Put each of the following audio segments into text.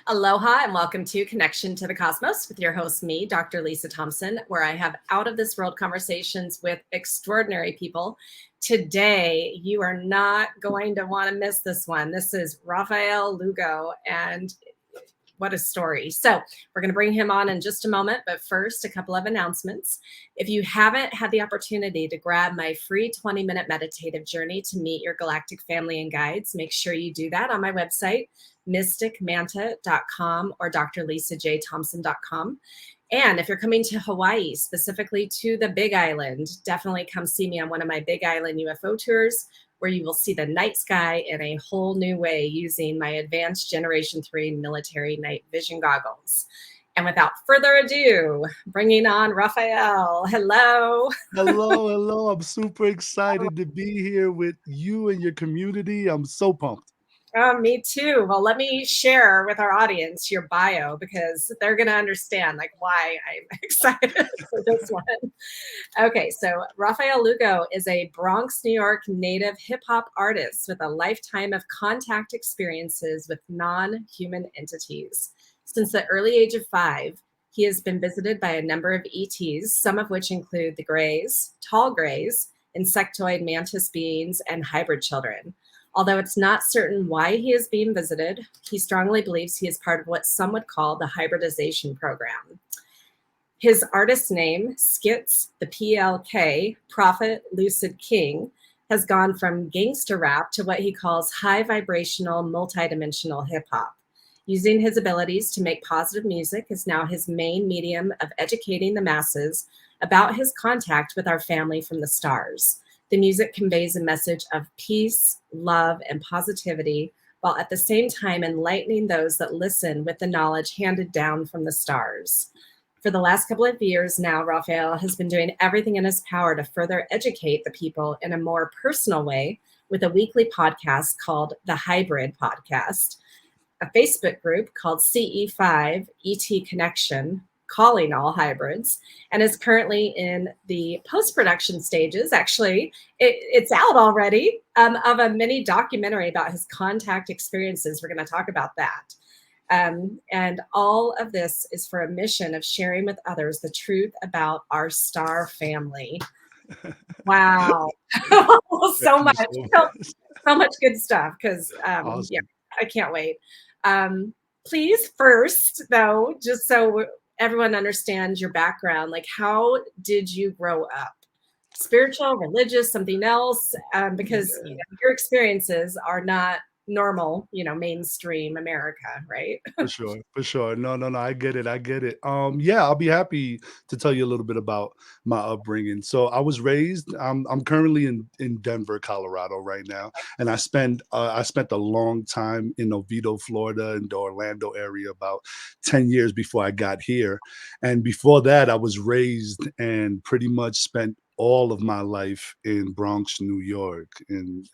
Aloha and welcome to Connection to the Cosmos with your host, me, Dr. Lisa Thompson, where I have out of this world conversations with extraordinary people. Today, you are not going to want to miss this one. This is Rafael Lugo, and what a story. So we're going to bring him on in just a moment, but first, a couple of announcements. If you haven't had the opportunity to grab my free 20-minute meditative journey to meet your galactic family and guides, make sure you do that on my website, mysticmanta.com or drlisajthompson.com. And if you're coming to Hawaii, specifically to the Big Island, definitely come see me on one of my Big Island UFO tours, where you will see the night sky in a whole new way using my advanced Generation 3 military night vision goggles. And without further ado, bringing on Rafael. Hello. Hello. I'm super excited to be here with you and your community. I'm so pumped. Me too. Well, let me share with our audience your bio because they're going to understand like why I'm excited for this one. Okay, so Rafael Lugo is a Bronx, New York native hip-hop artist with a lifetime of contact experiences with non-human entities. Since the early age of 5, he has been visited by a number of E.T.s, some of which include the Greys, tall Greys, insectoid Mantis beings, and hybrid children. Although it's not certain why he is being visited, he strongly believes he is part of what some would call the Hybridization Program. His artist name, Skits, the PLK, Prophet Lucid King, has gone from gangster rap to what he calls high vibrational, multidimensional hip hop. Using his abilities to make positive music is now his main medium of educating the masses about his contact with our family from the stars. The music conveys a message of peace, love, and positivity, while at the same time enlightening those that listen with the knowledge handed down from the stars. For the last couple of years now, Rafael has been doing everything in his power to further educate the people in a more personal way with a weekly podcast called The Hybrid Podcast, a Facebook group called CE5 ET Connection, calling all hybrids, and is currently in the post-production stages. Actually, it's out already, of a mini documentary about his contact experiences. We're going to talk about that. And all of this is for a mission of sharing with others the truth about our star family. Wow. so Thank you much, so so, much. so much good stuff because, yeah, Awesome. I can't wait. Please, first, though, just so everyone understands your background, like how did you grow up? Spiritual, religious, something else? Because Yeah. your experiences are not normal, mainstream America, right? For sure. No. I get it. Yeah, I'll be happy to tell you a little bit about my upbringing. So I was raised. I'm currently in Denver, Colorado, right now, and I spent a long time in Oviedo, Florida, in the Orlando area, about 10 years before I got here. And before that, I was raised and pretty much spent all of my life in Bronx, New York, in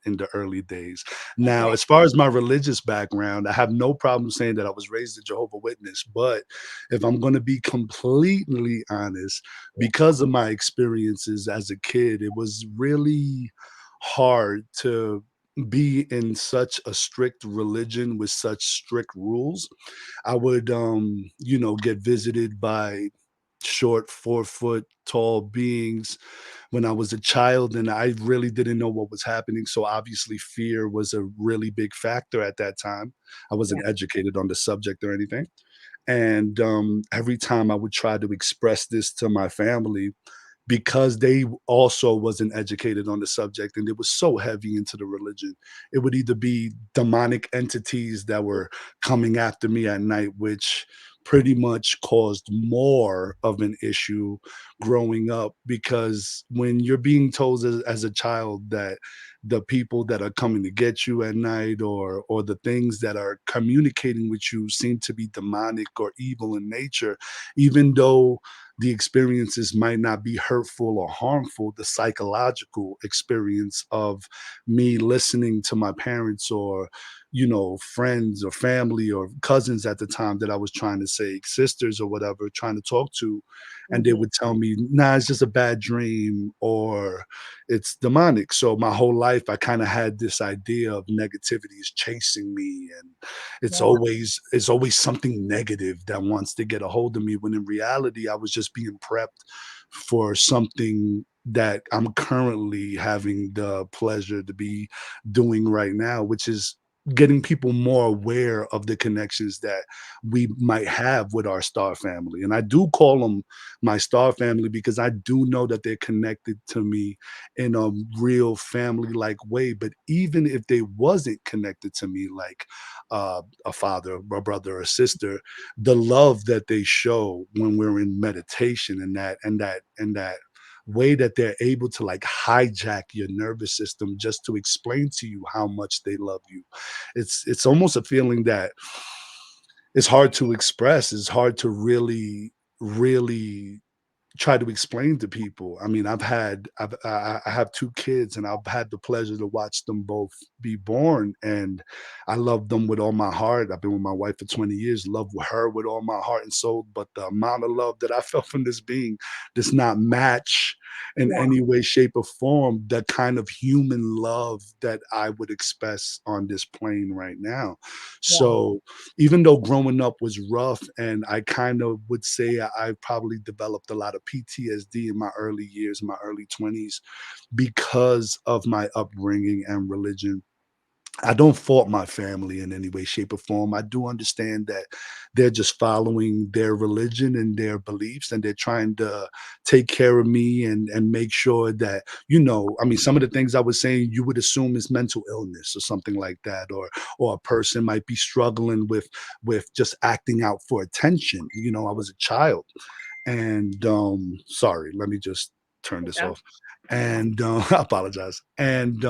the early days. Now, Okay. as far as my religious background, I have no problem saying that I was raised a Jehovah Witness. But if I'm going to be completely honest, because of my experiences as a kid, it was really hard to be in such a strict religion with such strict rules. I would, get visited by short, 4 foot tall beings when I was a child, and I really didn't know what was happening. So obviously, fear was a really big factor at that time. I Yeah. wasn't educated on the subject or anything. And every time I would try to express this to my family, because they also wasn't educated on the subject and it was so heavy into the religion, it would either be demonic entities that were coming after me at night, which pretty much caused more of an issue growing up, because when you're being told as a child that the people that are coming to get you at night, or the things that are communicating with you, seem to be demonic or evil in nature, even though the experiences might not be hurtful or harmful, the psychological experience of me listening to my parents, or friends or family or cousins at the time that I was trying to say, sisters or whatever, trying to talk to, and they Mhm. would tell me, "Nah, it's just a bad dream," or "It's demonic." So my whole life, I kind of had this idea of negativity is chasing me, and Yeah. it's always something negative that wants to get a hold of me. When in reality, I was just being prepped for something that I'm currently having the pleasure to be doing right now, which is getting people more aware of the connections that we might have with our star family. And I do call them my star family because I do know that they're connected to me in a real family like way. But even if they wasn't connected to me like a father, a brother, or sister, the love that they show when we're in meditation and that way that they're able to like hijack your nervous system just to explain to you how much they love you. It's almost a feeling that it's hard to express. It's hard to really try to explain to people. I mean, I have 2 kids, and I've had the pleasure to watch them both be born, and I love them with all my heart. I've been with my wife for 20 years, love her with all my heart and soul, but the amount of love that I felt from this being does not match in Yeah. any way, shape, or form the kind of human love that I would express on this plane right now. Yeah. So, even though growing up was rough, and I kind of would say I probably developed a lot of PTSD in my early years, in my early 20s, because of my upbringing and religion. I don't fault my family in any way, shape, or form. I do understand that they're just following their religion and their beliefs, and they're trying to take care of me and make sure that, I mean, some of the things I was saying, you would assume is mental illness or something like that, or a person might be struggling with just acting out for attention. I was a child, and sorry, let me just turn this Yeah. off. And I apologize. And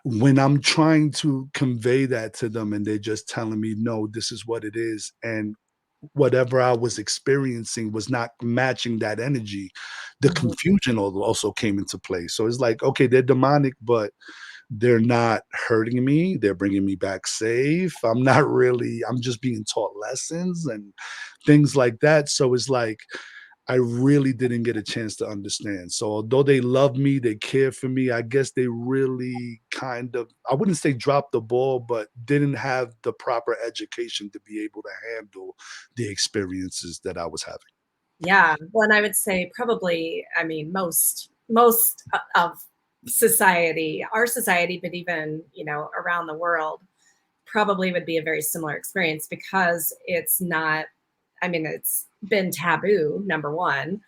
when I'm trying to convey that to them and they're just telling me, no, this is what it is. And whatever I was experiencing was not matching that energy, the Mhm. confusion also came into play. So it's like, okay, they're demonic, but they're not hurting me. They're bringing me back safe. I'm just being taught lessons and things like that. So it's like, I really didn't get a chance to understand. So although they love me, they care for me, I guess they really kind of, I wouldn't say dropped the ball, but didn't have the proper education to be able to handle the experiences that I was having. Yeah. Well, and I would say probably, I mean, most of society, our society, but even, around the world, probably would be a very similar experience because it's not, I mean, it's been taboo, number one,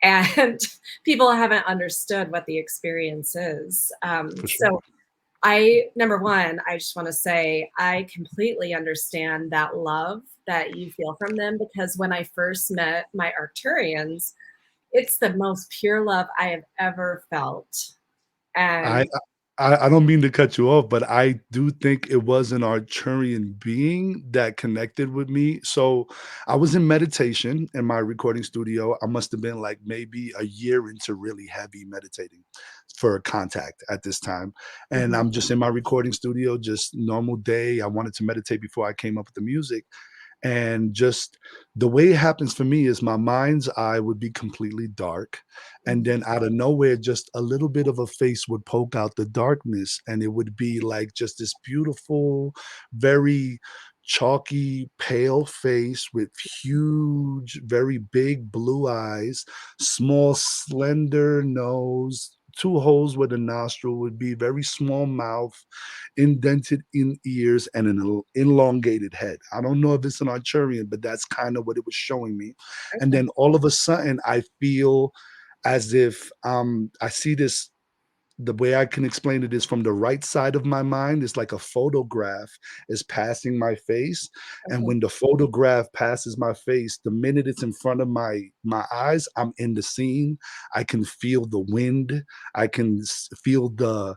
and people haven't understood what the experience is. For sure. So number one, I just want to say I completely understand that love that you feel from them because when I first met my Arcturians, it's the most pure love I have ever felt. I And I don't mean to cut you off, but I do think it was an Arcturian being that connected with me. So I was in meditation in my recording studio. I must have been like maybe a year into really heavy meditating for contact at this time. And Mhm. I'm just in my recording studio, just normal day. I wanted to meditate before I came up with the music. And just the way it happens for me is my mind's eye would be completely dark. And Mhm. then out of nowhere, just a little bit of a face would poke out the darkness. And it would be like just this beautiful, very chalky, pale face with huge, very big blue eyes, small, slender nose. Two holes where the nostril would be, very small mouth, indented in ears, and an elongated head. I don't know if it's an Arcturian, but that's kind of what it was showing me. And Okay. then all of a sudden, I feel as if I see this. The way I can explain it is from the right side of my mind, it's like a photograph is passing my face. And Okay. when the photograph passes my face, the minute it's in front of my eyes, I'm in the scene. I can feel the wind. I can feel the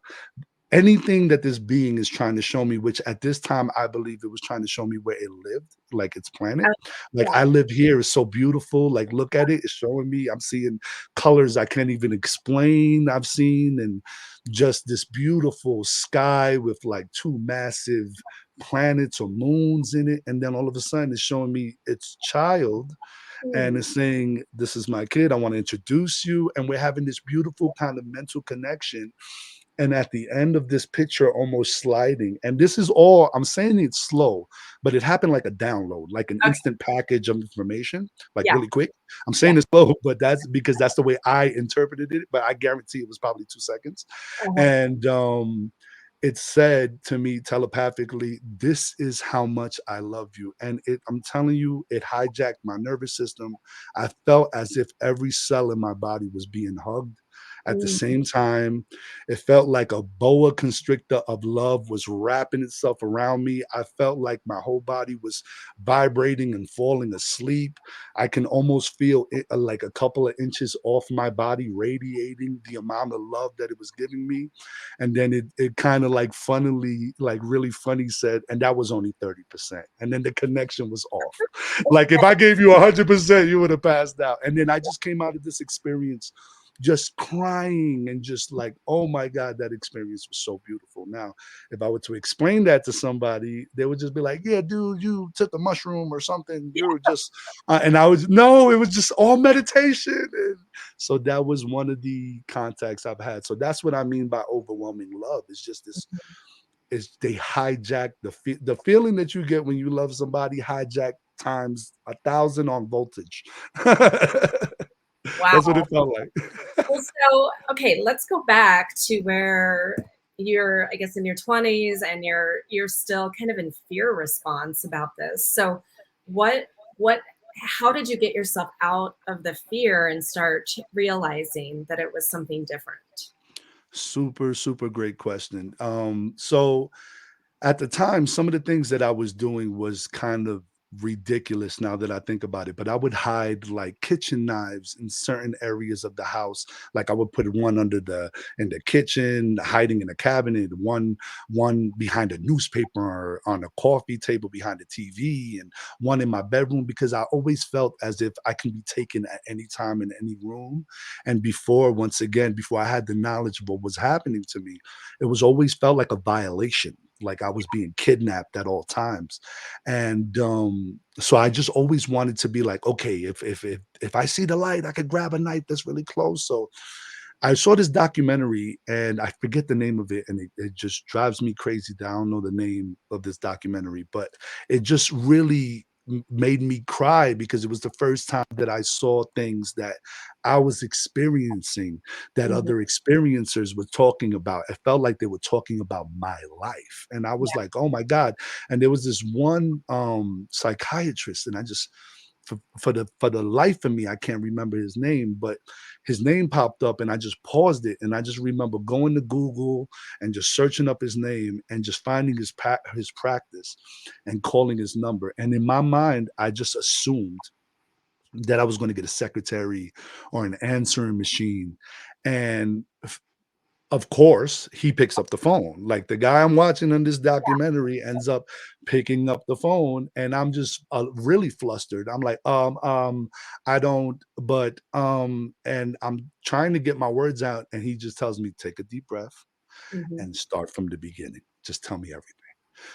anything that this being is trying to show me, which at this time I believe it was trying to show me where it lived, like its planet. Oh, Like yeah. I live here, it's so beautiful. Like look at it, it's showing me. I'm seeing colors I can't even explain. I've seen and just this beautiful sky with like two massive planets or moons in it, and then all of a sudden it's showing me its child, and Mm. it's saying, "This is my kid. I want to introduce you." And we're having this beautiful kind of mental connection. And at the end of this picture, almost sliding, and this is all I'm saying, it's slow, but it happened like a download, like an Okay. instant package of information, like Yeah. really quick. I'm Yeah. saying it's slow, but that's because that's the way I interpreted it. But I guarantee it was probably 2 seconds. Uh-huh. And it said to me telepathically, "This is how much I love you." And I'm telling you, it hijacked my nervous system. I felt as if every cell in my body was being hugged. At the Mm. same time, it felt like a boa constrictor of love was wrapping itself around me. I felt like my whole body was vibrating and falling asleep. I can almost feel it, like a couple of inches off my body, radiating the amount of love that it was giving me. And then it kind of like funnily, like really funny said, and that was only 30%. And then the connection was off. Like if I gave you 100%, you would have passed out. And then I just came out of this experience just crying and just like, oh my God, that experience was so beautiful. Now, if I were to explain that to somebody, they would just be like, yeah, dude, you took a mushroom or something. You were just, and I was, no, it was just all meditation. And so that was one of the contacts I've had. So that's what I mean by overwhelming love. It's just this, is they hijack the feeling that you get when you love somebody, hijack times 1,000 on voltage. That's what Wow. it felt like. Well, so okay, let's go back to where you're, I guess, in your 20s and you're still kind of in fear response about this. So what how did you get yourself out of the fear and start realizing that it was something different? Super, super great question. So at the time, some of the things that I was doing was kind of ridiculous now that I think about it, but I would hide like kitchen knives in certain areas of the house. Like I would put one under the in the kitchen, hiding in a cabinet, one behind a newspaper or on a coffee table behind the TV, and one in my bedroom because I always felt as if I can be taken at any time in any room. And before, once again, before I had the knowledge of what was happening to me, it was always felt like a violation, like I was being kidnapped at all times. And so I just always wanted to be like, okay, if I see the light, I could grab a knife that's really close. So I saw this documentary and I forget the name of it, and it just drives me crazy that I don't know the name of this documentary, but it just really made me cry because it was the first time that I saw things that I was experiencing that Mhm. other experiencers were talking about. It felt like they were talking about my life. And I was Yeah. like, oh my God. And there was this one psychiatrist, and I just for the life of me, I can't remember his name, but his name popped up and I just paused it. And I just remember going to Google and just searching up his name and just finding his practice and calling his number. And in my mind, I just assumed that I was going to get a secretary or an answering machine. And of course, he picks up the phone. Like the guy I'm watching in this documentary ends up picking up the phone, and I'm just really flustered. I'm like, I don't, but, and I'm trying to get my words out, and he just tells me, take a deep breath Mhm. and start from the beginning. Just tell me everything.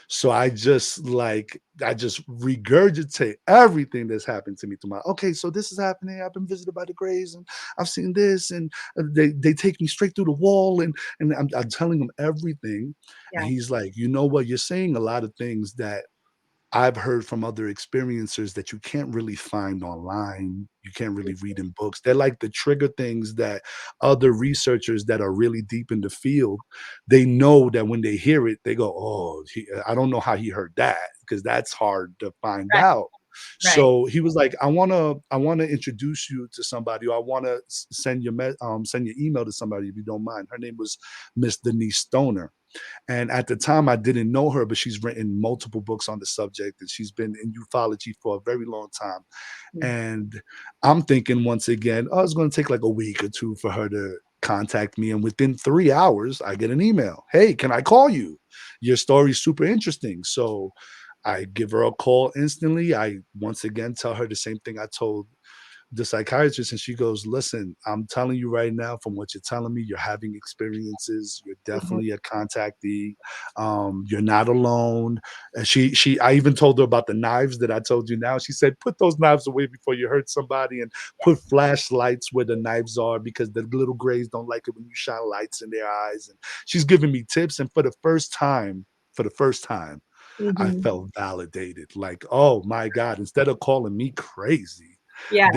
So I just regurgitate everything that's happened to me to my okay, so this is happening. I've been visited by the Greys and I've seen this, and they take me straight through the wall, and I'm telling him everything. And Yeah. he's like, you know what, you're saying a lot of things that I've heard from other experiencers that you can't really find online. You can't really read in books. They're like the trigger things that other researchers that are really deep in the field, they know that when they hear it, they go, "Oh, I don't know how he heard that because that's hard to find Right. out." Right. So he was like, "I wanna introduce you to somebody, or I wanna send your email to somebody if you don't mind." Her name was Miss Denise Stoner. And at the time, I didn't know her, but she's written multiple books on the subject, and she's been in ufology for a very long time. Mm. And I'm thinking once again, oh, it's going to take like a week or two for her to contact me. And within 3 hours, I get an email. Hey, can I call you? Your story's super interesting. So I give her a call instantly. I once again tell her the same thing I told the psychiatrist, and she goes, "Listen, I'm telling you right now, from what you're telling me, you're having experiences. You're Mhm. definitely a contactee. You're not alone." And I even told her about the knives that I told you now. She said, "Put those knives away before you hurt somebody, and put flashlights where the knives are because the little grays don't like it when you shine lights in their eyes." And she's giving me tips, and for the first time, I Mhm. felt validated. Like, oh my God, instead of calling me crazy, Yeah.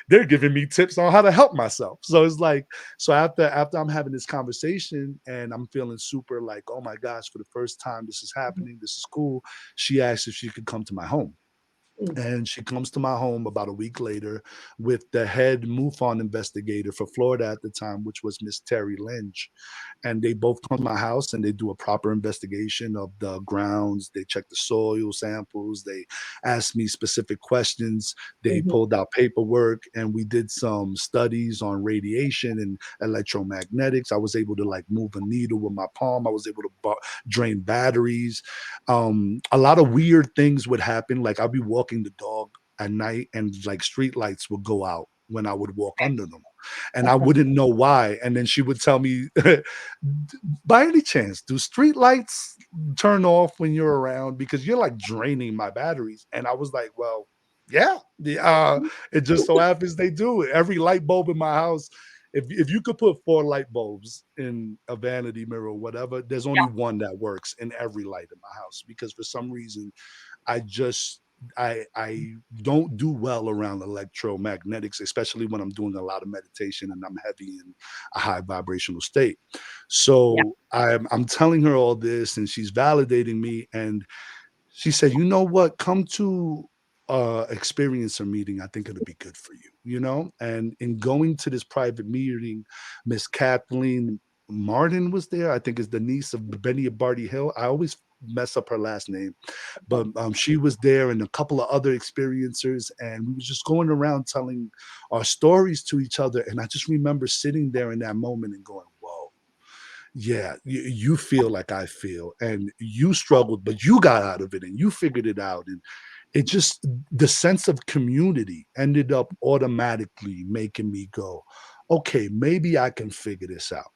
they're giving me tips on how to help myself. So it's like, so after I'm having this conversation and I'm feeling super like, oh my gosh, for the first time this is Mhm. happening, this is cool. She asked if she could come to my home. Mm. And she comes to my home about a week later with the head MUFON investigator for Florida at the time, which was Miss Terry Lynch. And they both come to my house and they do a proper investigation of the grounds. They check the soil samples. They asked me specific questions. They Mhm. pulled out paperwork and we did some studies on radiation and electromagnetics. I was able to like move a needle with my palm. I was able to drain batteries. A lot of weird things would happen. Like I'd be walking the dog at night and like street lights would go out when I would walk Okay. under them. And I Okay. wouldn't know why. And then she would tell me, by any chance, do street lights turn off when you're around? Because you're like draining my batteries. And I was like, well, yeah. It just so happens they do. Every light bulb in my house, if you could put 4 light bulbs in a vanity mirror or whatever, there's only Yeah. one that works in every light in my house because for some reason I just I don't do well around electromagnetics, especially when I'm doing a lot of meditation and I'm heavy in a high vibrational state. Yeah. So I'm telling her all this and she's validating me and she said, "You know what? Come to experiencer meeting. I think it'll be good for you, you know?" And in going to this private meeting, Miss Kathleen Martin was there. I think is the niece of Benny Barty Hill. I always mess up her last name, but Okay. she was there and a couple of other experiencers, and we was just going around telling our stories to each other. And I just remember sitting there in that moment and going, "Whoa, yeah, you feel like I feel, and you struggled, but you got out of it and you figured it out." And it just, the sense of community ended up automatically making me go, okay, maybe I can figure this out.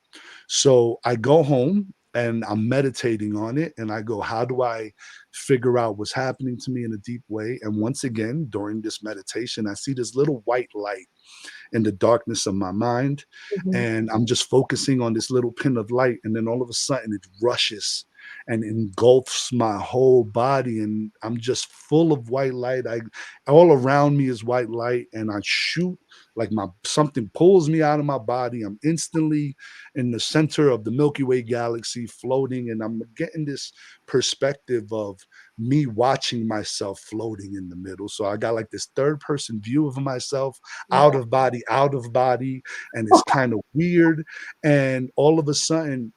So I go home and I'm meditating on it and I go, how do I figure out what's happening to me in a deep way? And once again, during this meditation, I see this little white light in the darkness of my mind. Mhm. And I'm just focusing on this little pin of light. And then all of a sudden it rushes and engulfs my whole body. And I'm just full of white light. All around me is white light. And I shoot like my something pulls me out of my body. I'm instantly in the center of the Milky Way galaxy floating. And I'm getting this perspective of me watching myself floating in the middle. So I got like this third person view of myself Yeah. out of body, and it's kind of weird. And all of a sudden,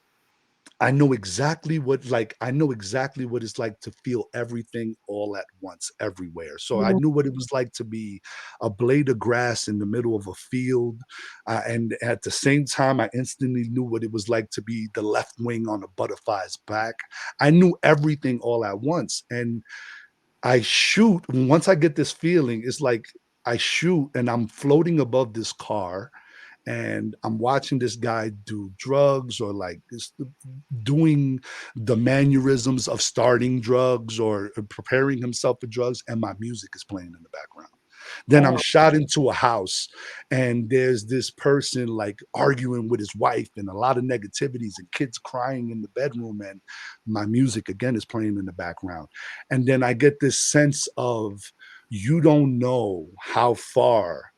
I know exactly what it's like to feel everything all at once, everywhere. So I Mhm. knew what it was like to be a blade of grass in the middle of a field, and at the same time, I instantly knew what it was like to be the left wing on a butterfly's back. I knew everything all at once, and I shoot. Once I get this feeling, it's like I shoot and I'm floating above this car and I'm watching this guy do drugs or like doing the mannerisms of starting drugs or preparing himself for drugs, and my music is playing in the background. Then I'm Oh. shot into a house, and there's this person like arguing with his wife, and a lot of negativities, and kids crying in the bedroom. And my music again is playing in the background. And then I get this sense of you don't know how far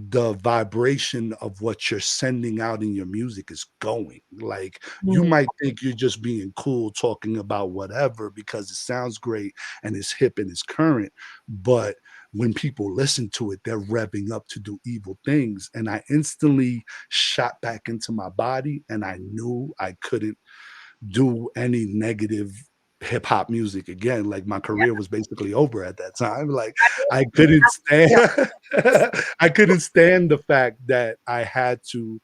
the vibration of what you're sending out in your music is going. Like you Mm. might think you're just being cool talking about whatever because it sounds great and it's hip and it's current, but when people listen to it, they're revving up to do evil things. And I instantly shot back into my body and I knew I couldn't do any negative hip hop music again. Like my Yeah. career was basically over at that time. Like I mean, I couldn't stand yeah. I couldn't stand the fact that I had to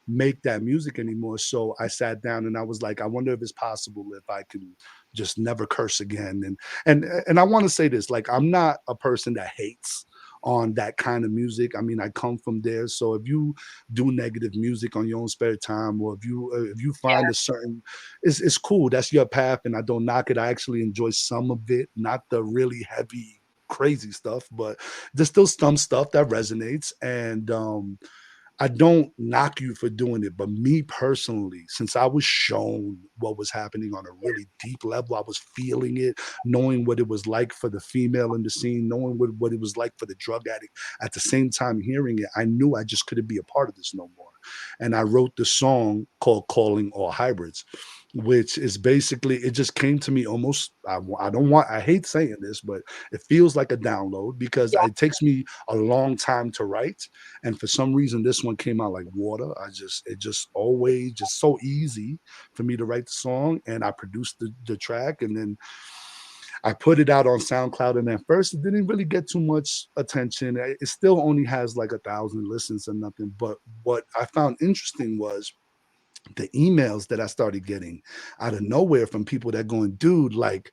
make that music anymore. So I sat down and I was like, I wonder if it's possible if I can just never curse again. And I want to say this, like I'm not a person that hates on that kind of music. I mean, I come from there. So if you do negative music on your own spare time, or if you find Yeah. a certain, it's cool. That's your path, and I don't knock it. I actually enjoy some of it, not the really heavy, crazy stuff, but there's still some stuff that resonates. And I don't knock you for doing it, but me personally, since I was shown what was happening on a really deep level, I was feeling it, knowing what it was like for the female in the scene, knowing what it was like for the drug addict. At the same time, hearing it, I knew I just couldn't be a part of this no more. And I wrote the song called Calling All Hybrids, which is basically, it just came to me almost, I don't want, I hate saying this, but it feels like a download because Yeah. it takes me a long time to write, and for some reason this one came out like water. It just always just so easy for me to write the song, and I produced the track, and then I put it out on SoundCloud. And at first it didn't really get too much attention. It still only has like 1,000 listens or nothing. But what I found interesting was the emails that I started getting out of nowhere from people that going, dude, like,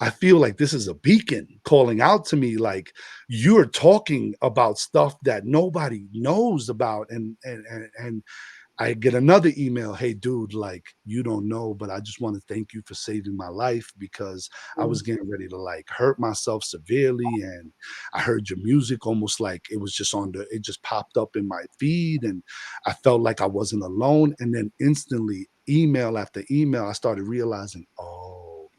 I feel like this is a beacon calling out to me, like, you're talking about stuff that nobody knows about. And I get another email, hey dude, like, you don't know, but I just want to thank you for saving my life, because I Mm. was getting ready to like hurt myself severely, and I heard your music almost like it was just it just popped up in my feed, and I felt like I wasn't alone. And then instantly, email after email, I started realizing, oh,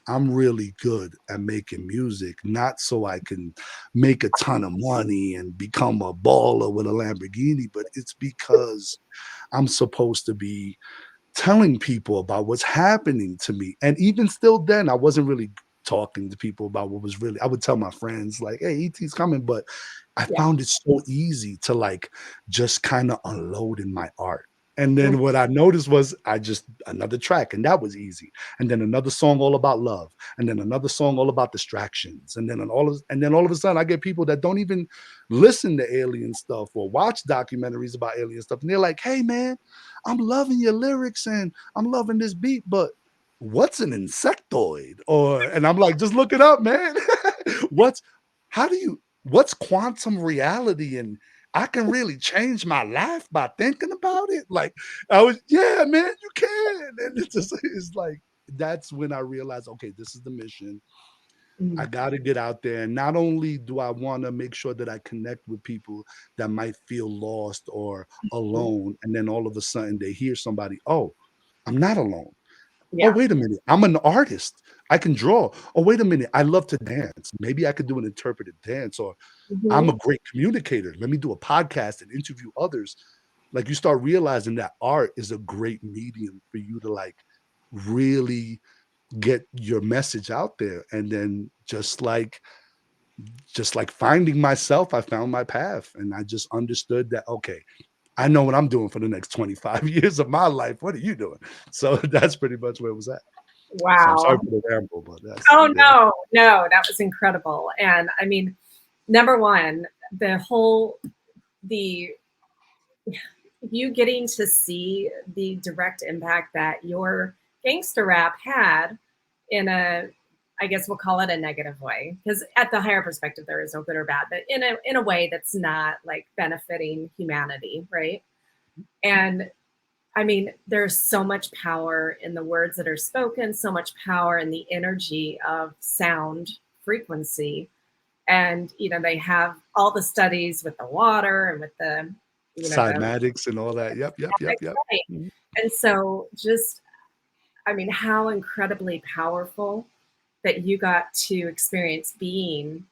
I'm really good at making music, not so I can make a ton of money and become a baller with a Lamborghini, but it's because I'm supposed to be telling people about what's happening to me. And even still then, I wasn't really talking to people about what was really, I would tell my friends like, hey, E.T.'s coming, but I Yeah. found it so easy to like just kind of unload in my art. And Mm. then what I noticed was I just another track, and that was easy. And then another song all about love, and then another song all about distractions. And then all of a sudden I get people that don't even listen to alien stuff or watch documentaries about alien stuff. And they're like, hey man, I'm loving your lyrics and I'm loving this beat, but what's an insectoid? Or and I'm like, just look it up, man. what's how do you what's quantum reality? And I can really change my life by thinking about it. Like I was, yeah, man, you can. And it's like that's when I realized, okay, this is the mission. I Mm. got to get out there. And not only do I want to make sure that I connect with people that might feel lost or alone, and then all of a sudden they hear somebody, oh, I'm not alone. Oh, Yeah. wait a minute. I'm an artist. I can draw. Oh, wait a minute. I love to dance. Maybe I could do an interpretive dance, or I'm Mhm. a great communicator. Let me do a podcast and interview others. Like you start realizing that art is a great medium for you to like really get your message out there. And then just like finding myself, I found my path, and I just understood that, okay, I know what I'm doing for the next 25 years of my life. What are you doing? So that's pretty much where it was at. So I'm sorry Wow. for the ramble, but that's Oh yeah. no, no, that was incredible. And I mean, number one, the you getting to see the direct impact that your gangster rap had in a, I guess we'll call it a negative way, because at the higher perspective there is no good or bad, but in a way that's not like benefiting humanity, right? And I mean, there's so much power in the words that are spoken, so much power in the energy of sound frequency. And, they have all the studies with the water and with the Cymatics and all that. Yep, yep, yep, yep. right. Mhm. And so just, I mean, how incredibly powerful that you got to experience being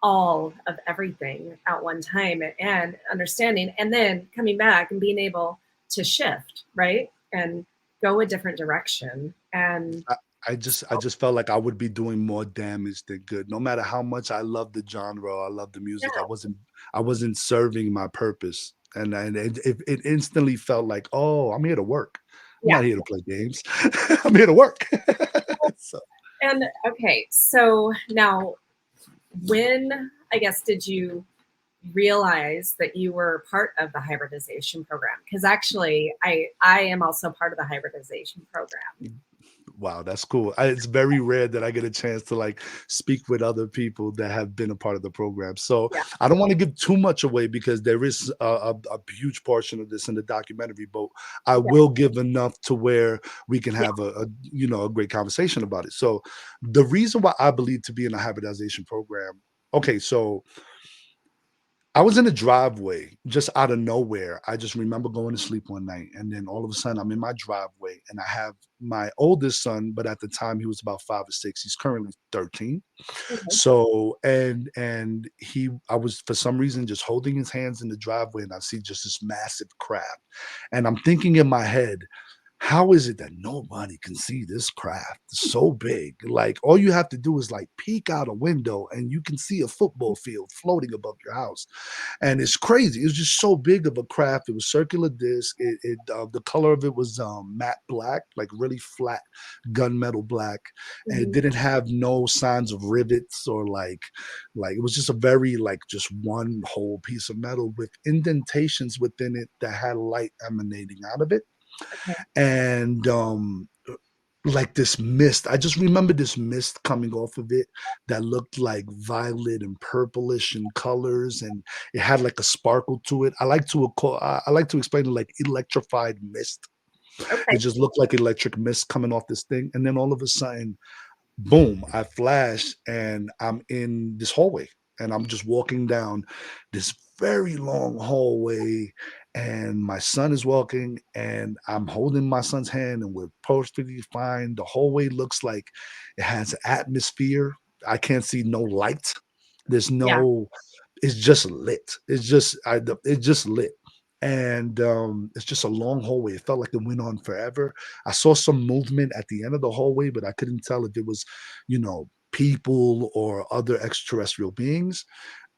all of everything at one time and understanding, and then coming back and being able to shift, right? And go a different direction. And I, I just felt like I would be doing more damage than good. No matter how much I love the genre, I love the yeah, music, I wasn't serving my purpose. And it instantly felt like, oh, I'm here to work. I'm yeah. not here to play games. I'm here to work. So And okay, so now when, I guess, did you realize that you were part of the hybridization program? Because actually I am also part of the hybridization program. Wow, that's cool. It's very rare that I get a chance to like speak with other people that have been a part of the program. So Yeah, I don't want to give too much away because there is a huge portion of this in the documentary, but I yeah, will give enough to where we can yeah. have a great conversation about it. So the reason why I believe to be in a hybridization program, okay, so I was in the driveway just out of nowhere. I just remember going to sleep one night, and then all of a sudden, I'm in my driveway, and I have my oldest son, but at the time he was about 5 or 6. He's currently 13. Okay. So, and I was for some reason just holding his hands in the driveway, and I see just this massive crab, and I'm thinking in my head, how is it that nobody can see this craft so big? Like all you have to do is like peek out a window and you can see a football field floating above your house, and it's crazy. It was just so big of a craft. It was circular disc. The color of it was matte black, like really flat gunmetal black, and it Mhm. didn't have no signs of rivets or like it was just a very like just one whole piece of metal with indentations within it that had light emanating out of it, Okay. and like this mist. I just remember this mist coming off of it that looked like violet and purplish in colors, and it had like a sparkle to it. I like to explain it like electrified mist. It Okay. just looked like electric mist coming off this thing, and then all of a sudden, boom, I flash and I'm in this hallway and I'm just walking down this very long hallway, and my son is walking and I'm holding my son's hand and we're perfectly fine. The hallway looks like it has atmosphere. I can't see no light. There's Yeah. no it's just lit. It's just lit. And it's just a long hallway. It felt like it went on forever. I saw some movement at the end of the hallway, but I couldn't tell if it was, people or other extraterrestrial beings.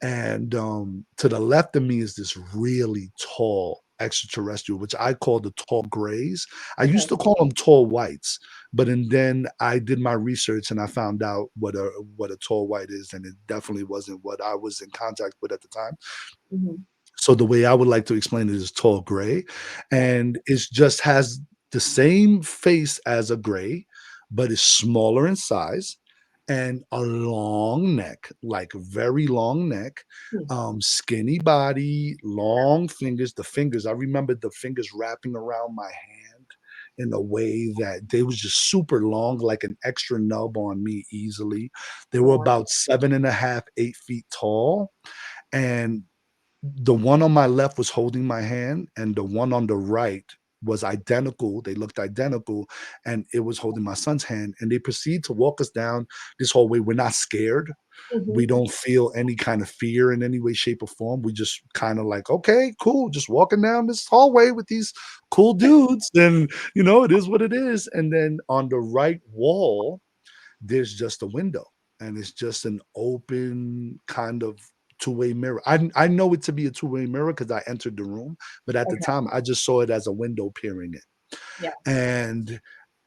And to the left of me is this really tall extraterrestrial, which I call the tall grays. I Okay. used to call them tall whites, and then I did my research and I found out what a tall white is, and it definitely wasn't what I was in contact with at the time. Mhm. So the way I would like to explain it is tall gray, Yeah. and it just has the same face as a gray, but it's smaller in size and a long neck, like very long neck, Hmm. skinny body, long fingers. The fingers, I remember the fingers wrapping around my hand in a way that they was just super long, like an extra nub on me easily. They were Oh, wow. about 7.5, 8 feet tall, and the one on my left was holding my hand, and the one on the right was identical. They looked identical, and it was holding my son's hand. And they proceed to walk us down this hallway. We're not scared. We Mhm. don't feel any kind of fear in any way, shape, or form. We just kind of like, okay, cool, just walking down this hallway with these cool dudes. And, it is what it is. And then on the right wall, there's just a window, and it's just an open kind of two-way mirror. I know it to be a two-way mirror because I entered the room, but at the Okay. time I just saw it as a window peering in. Yeah. And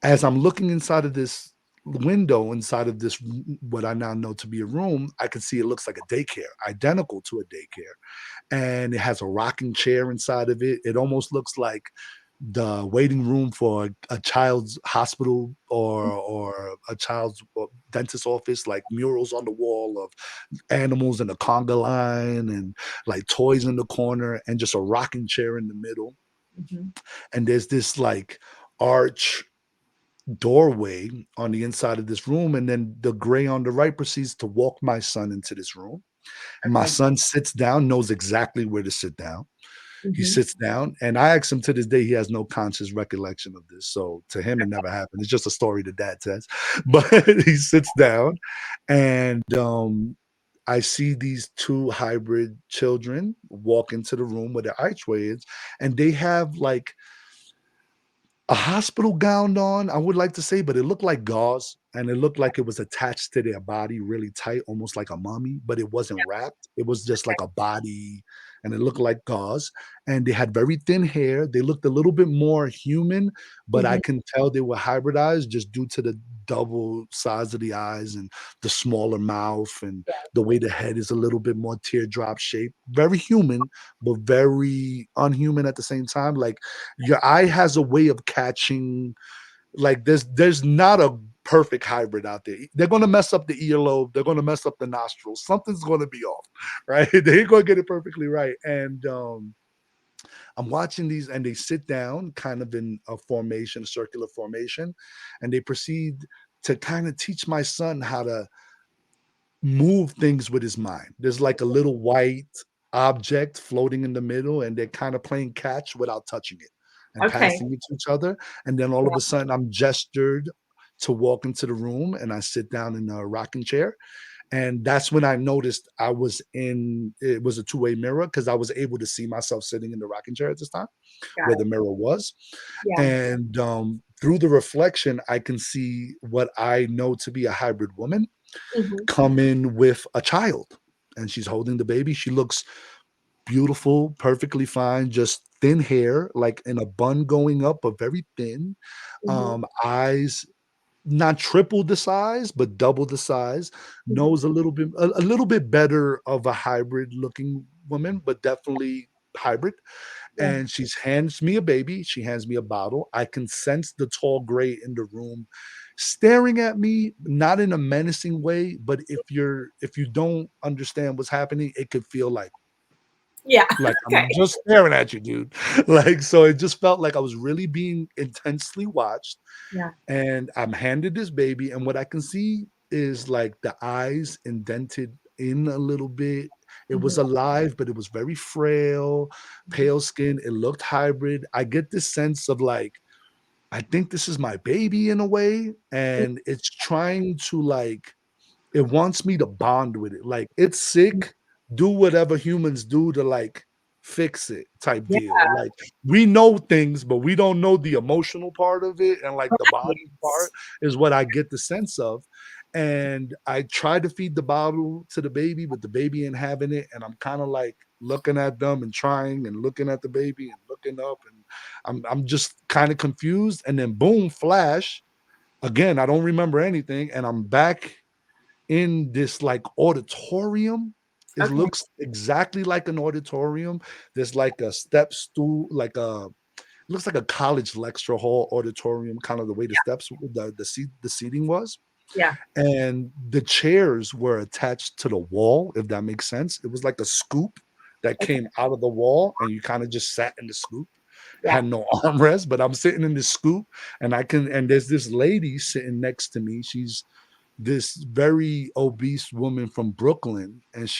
as I'm looking inside of this window, inside of this what I now know to be a room, I can see it looks like a daycare, identical to a daycare, and it has a rocking chair inside of it. It almost looks like the waiting room for a child's hospital or a child's dentist office, like murals on the wall of animals in a conga line and like toys in the corner and just a rocking chair in the middle. Mhm. And there's this like arch doorway on the inside of this room, and then the gray on the right proceeds to walk my son into this room. My Okay. son sits down, knows exactly where to sit down. He Mhm. sits down, and I ask him to this day, he has no conscious recollection of this. So to him, it never happened. It's just a story that dad says. But he sits down, and I see these two hybrid children walk into the room where the archway is, and they have like a hospital gown on, I would like to say, but it looked like gauze, and it looked like it was attached to their body really tight, almost like a mummy, but it wasn't wrapped. It was just Okay. like a body, and it looked like gauze. And they had very thin hair. They looked a little bit more human, but I Mhm. can tell they were hybridized just due to the double size of the eyes and the smaller mouth and Yeah. the way the head is a little bit more teardrop shaped. Very human, but very unhuman at the same time. Like your eye has a way of catching Like there's not a perfect hybrid out there. They're gonna mess up the earlobe, they're gonna mess up the nostrils. Something's gonna be off, right? They ain't gonna get it perfectly right. And I'm watching these, and they sit down kind of in a formation, a circular formation, and they proceed to kind of teach my son how to move things with his mind. There's like a little white object floating in the middle, and they're kind of playing catch without touching it and Okay. passing it to each other. And then all of Yeah. a sudden, I'm gestured to walk into the room, and I sit down in a rocking chair. And that's when I noticed it was a two-way mirror because I was able to see myself sitting in the rocking chair at this time Got where it. the mirror was. Yeah. And through the reflection, I can see what I know to be a hybrid woman Hmm. come in with a child, and she's holding the baby. She looks beautiful, perfectly fine, just thin hair, like in a bun going up, but very thin. Hmm. Eyes not triple the size, but double the size. Hmm. Nose a little bit better of a hybrid looking woman, but definitely hybrid. Yeah. And she's hands me a baby. She hands me a bottle. I can sense the tall gray in the room staring at me, not in a menacing way, but if you don't understand what's happening, it could feel Yeah. like I'm Okay. just staring at you, dude. Like, so it just felt like I was really being intensely watched. Yeah. And I'm handed this baby, and what I can see is like the eyes indented in a little bit. It was Hmm. alive, but it was very frail, pale skin. It looked hybrid. I get this sense of like, I think this is my baby in a way, and it's trying to like it wants me to bond with it. Like, it's sick, do whatever humans do to, like, fix it type Yeah. deal. Like, we know things, but we don't know the emotional part of it, and, like, the bonding part Right. is what I get the sense of. And I try to feed the bottle to the baby, but the baby ain't having it, and I'm kinda, like, looking at them and trying and looking at the baby and looking up, and I'm just kinda confused, and then boom, flash. Again, I don't remember anything, and I'm back in this like auditorium. It Okay. looks exactly like an auditorium. There's like a step stool, like a looks like a college lecture hall auditorium, kind of the way the steps, the seating was. Yeah. And the chairs were attached to the wall, if that makes sense. It was like a scoop that Okay. came out of the wall, and you kind of just sat in the scoop. Yeah. Had no armrest, but I'm sitting in this scoop, and there's this lady sitting next to me. She's this very obese woman from Brooklyn, and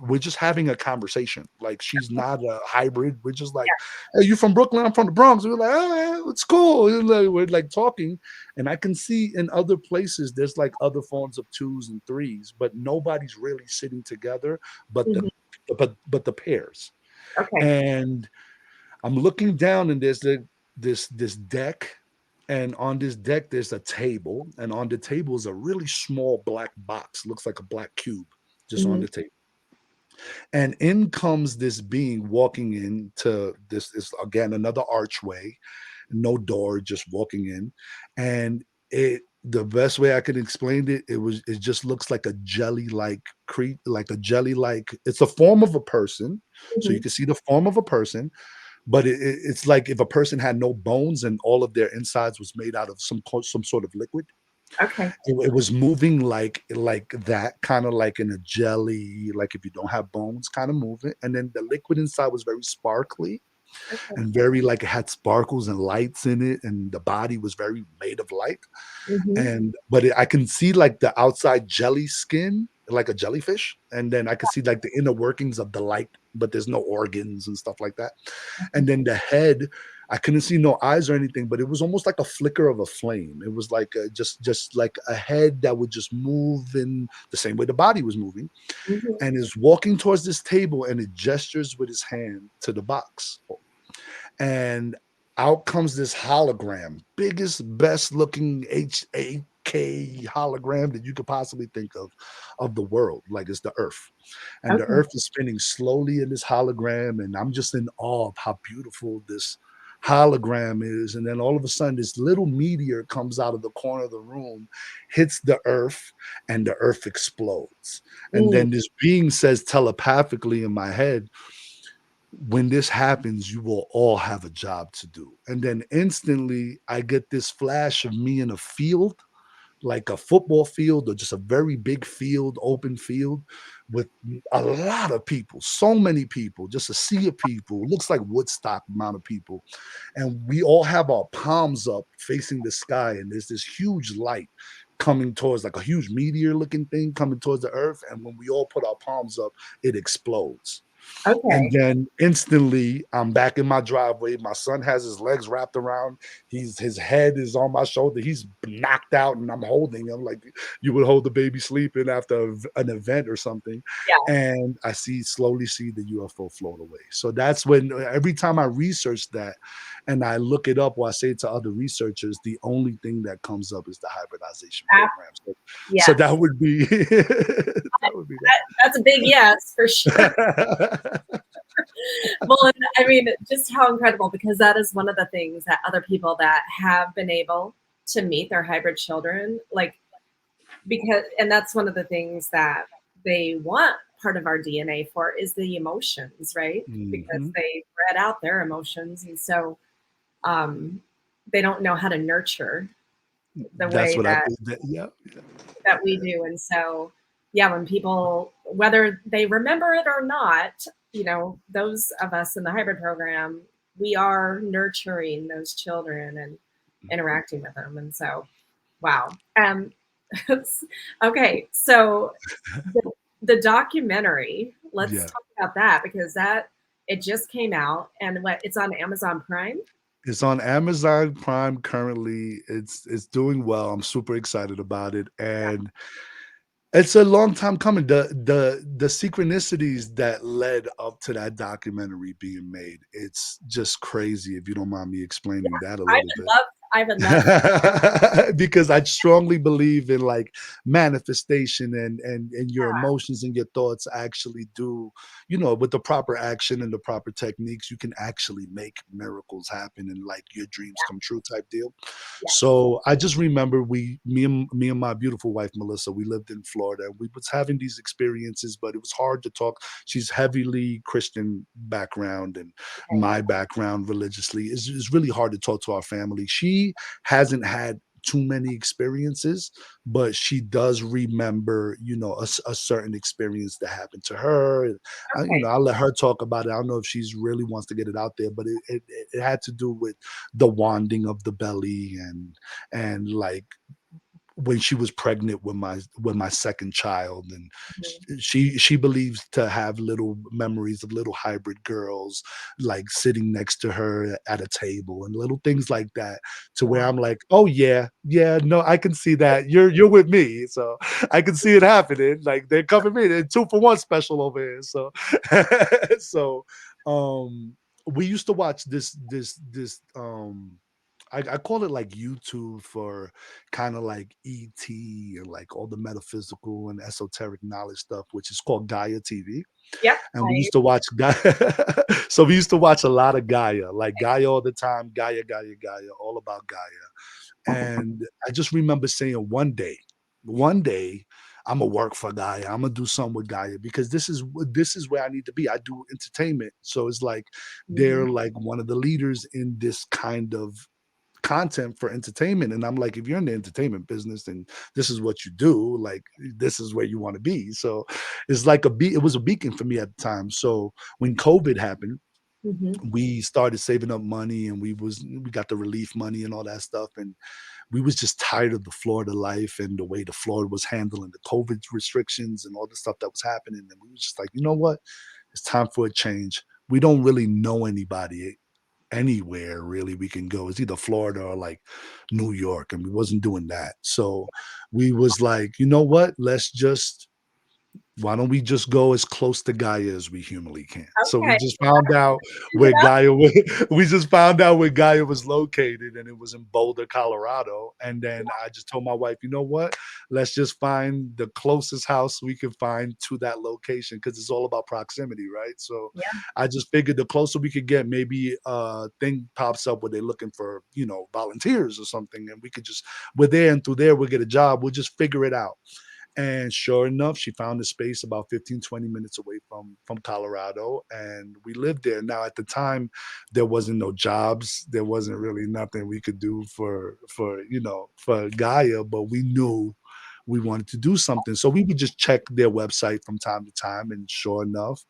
we're just having a conversation. Like, she's not a hybrid. We're just like, "Hey, you from Brooklyn? I'm from the Bronx." We're like, "Oh, it's cool." And like, we're like talking, and I can see in other places there's like other forms of twos and threes, but nobody's really sitting together, but Hmm. the pairs. Okay. And I'm looking down, and there's this deck, and on this deck there's a table, and on the table is a really small black box, looks like a black cube, just on Hmm. the table. And in comes this being walking into this is again another archway, no door, just walking in, and the best way I could explain it, it just looks like a jelly like like a jelly like it's a form of a person, so you Hmm. can see the form of a person, but it's like if a person had no bones and all of their insides was made out of some sort of liquid. Okay. It was moving like that, kind of like in a jelly, like if you don't have bones, kind of moving. And then the liquid inside was very sparkly Okay. and very like it had sparkles and lights in it, and the body was very made of light. Hmm. And but I can see like the outside jelly skin, like a jellyfish, and then I can see like the inner workings of the light, but there's no organs and stuff like that. And then the head, I couldn't see no eyes or anything, but it was almost like a flicker of a flame. It was like just like a head that would just move in the same way the body was moving, Hmm. and is walking towards this table, and it gestures with his hand to the box, and out comes this hologram, biggest, best looking HAK hologram that you could possibly think of the world. Like, it's the Earth, and the Okay. Earth is spinning slowly in this hologram, and I'm just in awe of how beautiful this hologram is. And then all of a sudden, this little meteor comes out of the corner of the room, hits the Earth, and the Earth explodes. And Mm. then this being says telepathically in my head, when this happens, you will all have a job to do. And then instantly, I get this flash of me in a field, like a football field or just a very big field, open field with a lot of people, so many people, just a sea of people. Looks like Woodstock amount of people. And we all have our palms up facing the sky. And there's this huge light coming towards, like a huge meteor looking thing coming towards the earth. And when we all put our palms up, it explodes. And Okay. then instantly, I'm back in my driveway. My son has his legs wrapped around. His head is on my shoulder. He's knocked out, and I'm holding him like you would hold the baby sleeping after an event or something. Yeah. And I slowly see the UFO float away. So that's when every time I research that and I look it up or I say it to other researchers, the only thing that comes up is the hybridization program. So Yes. that would be that would be That's a big yes for sure. that. Well, and I mean, just how incredible, because that is one of the things that other people that have been able to meet their hybrid children, like, because, and that's one of the things that they want part of our DNA for is the emotions, right? Because Mhm. they bred out their emotions. And so um, they don't know how to nurture the That's way what I that think that yeah, yeah, we do. And so, yeah, when people, whether they remember it or not, those of us in the hybrid program, we are nurturing those children and interacting with them. And so, wow. Okay. So the documentary, let's yeah. talk about that, because it just came out, and it's on Amazon Prime. It's on Amazon Prime currently. It's doing well. I'm super excited about it, Yeah. and it's a long time coming. The synchronicities that led up to that documentary being made, it's just crazy if you don't mind me explaining that a I little would bit. love, I would love. Because I strongly believe in like manifestation and your Yeah. emotions and your thoughts actually do, with the proper action and the proper techniques, you can actually make miracles happen and like your dreams come true type deal. Yes. So I just remember me and my beautiful wife Melissa, we lived in Florida. We was having these experiences, but it was hard to talk. She's heavily Christian background and Okay. my background religiously. It's really hard to talk to our family. She hasn't had too many experiences, but she does remember, a certain experience that happened to her. And Okay. I'll let her talk about it. I don't know if she's really wants to get it out there, but it had to do with the wanding of the belly and like when she was pregnant with my second child, and Mhm. she believes to have little memories of little hybrid girls like sitting next to her at a table and little things like that, to where Wow. I'm like, oh yeah, no, I can see that you're with me, so I can see it happening. Like they're covering me, they're 2 for 1 special over here. So so um we used to watch this I call it like YouTube for kind of like ET and like all the metaphysical and esoteric knowledge stuff, which is called Gaia TV. Yep. And we used to watch Gaia. So we used to watch a lot of Gaia, like Gaia all the time, Gaia, all about Gaia. And I just remember saying one day, I'm gonna work for Gaia. I'm gonna do something with Gaia because this is where I need to be. I do entertainment, so it's like Mhm. they're like one of the leaders in this kind of content for entertainment. And I'm like, if you're in the entertainment business and this is what you do, like this is where you want to be. So it's like it was a beacon for me at the time. So when COVID happened, Mhm. we started saving up money and we got the relief money and all that stuff. And we was just tired of the Florida life and the way the Florida was handling the COVID restrictions and all the stuff that was happening. And we was just like, you know what? It's time for a change. We don't really know anybody anywhere really we can go. It's either Florida or like New York, and we wasn't doing that. So we was like, you know what? Why don't we just go as close to Gaia as we humanly can? So we Okay. just found out Look where it up. Gaia was, we just found out where Gaia was located, and it was in Boulder, Colorado. And then I just told my wife, you know what? Let's just find the closest house we can find to that location because it's all about proximity, right? So Yeah. I just figured the closer we could get, maybe a thing pops up where they're looking for, volunteers or something, and we're there, and through there we'll get a job. We'll just figure it out. And sure enough, she found a space about 15, 20 minutes away from Colorado, and we lived there. Now, at the time, there wasn't no jobs. There wasn't really nothing we could do for Gaia, but we knew we wanted to do something. So we would just check their website from time to time, and sure enough,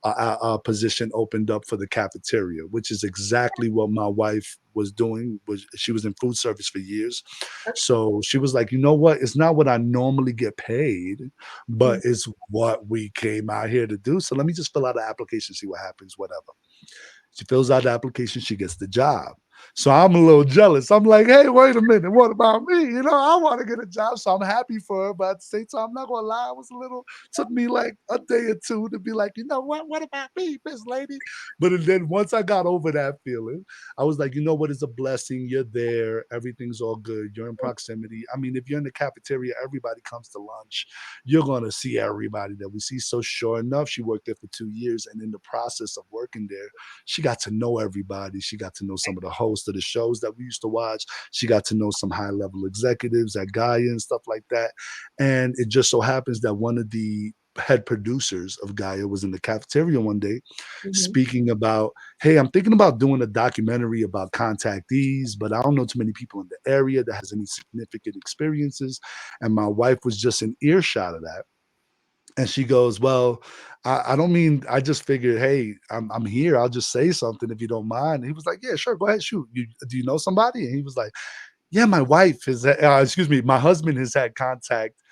a position opened up for the cafeteria, which is exactly what my wife was doing. Was She was in food service for years, so she was like, you know what? It's not what I normally get paid, but Mhm. it's what we came out here to do. So let me just fill out an application, see what happens, whatever. She fills out the application, she gets the job. So I'm a little jealous. I'm like, hey, wait a minute, what about me? I want to get a job. So I'm happy for her, but at the same time, I'm not gonna lie, I was a little, took me like a day or two to be like, you know what about me, Miss Lady? But then once I got over that feeling, I was like, you know what, it's a blessing. You're there, everything's all good, you're in proximity. I mean, if you're in the cafeteria, everybody comes to lunch, you're gonna see everybody that we see. So sure enough, she worked there for 2 years, and in the process of working there, she got to know everybody. She got to know some of the hosts of the shows that we used to watch. She got to know some high level executives at Gaia and stuff like that. And it just so happens that one of the head producers of Gaia was in the cafeteria one day Mhm. speaking about, hey, I'm thinking about doing a documentary about contactees, but I don't know too many people in the area that has any significant experiences. And my wife was just in earshot of that. And she goes, "Well, I don't mean, I just figured, hey, I'm here. I'll just say something if you don't mind." And he was like, "Yeah, sure, go ahead, shoot. Do you know somebody?" And he was like, yeah, my wife has, excuse me, my husband has had contact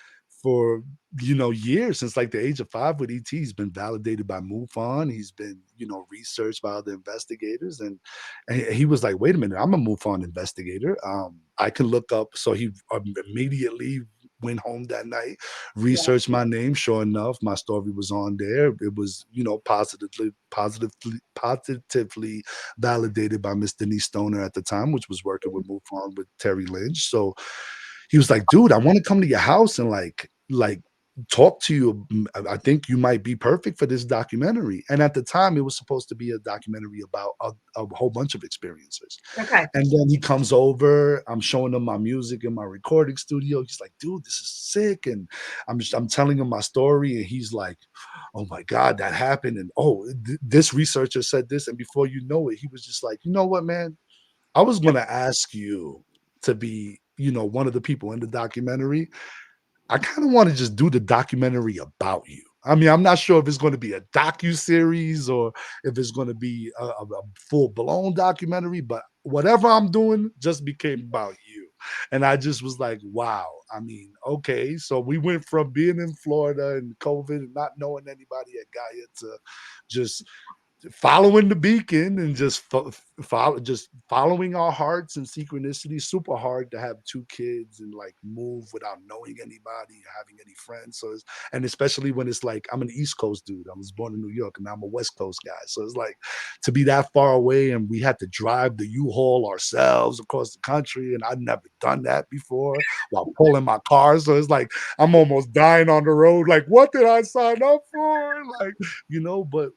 for, years, since like the age of 5 with ET. He's been validated by MUFON. He's been, researched by other investigators. And he was like, wait a minute, I'm a MUFON investigator. I can look up. So he immediately went home that night, Yeah. researched my name. Sure enough, my story was on there. It was, positively validated by Miss Denise Stoner at the time, which was working with MUFON with Terry Lynch. So he was like, "Dude, I want to come to your house and like talk to you. I think you might be perfect for this documentary." And at the time, it was supposed to be a documentary about a whole bunch of experiences. Okay. And then he comes over. I'm showing him my music in my recording studio. He's like, "Dude, this is sick." And I'm telling him my story, and he's like, "Oh my God, that happened." And oh, this researcher said this. And before you know it, he was just like, "You know what, man? I was gonna ask you to be, one of the people in the documentary. I kind of want to just do the documentary about you. I mean, I'm not sure if it's going to be a docu-series or if it's going to be a full-blown documentary, but whatever I'm doing just became about you." And I just was like, wow. I mean, okay. So we went from being in Florida and COVID and not knowing anybody at Gaia to just following the beacon and just following our hearts and synchronicity. Super hard to have two kids and like move without knowing anybody, having any friends. And especially when it's like, I'm an East Coast dude. I was born in New York and I'm a West Coast guy. So it's like, to be that far away, and we had to drive the U-Haul ourselves across the country, and I'd never done that before while pulling my car. So it's like I'm almost dying on the road. Like, what did I sign up for? Like, but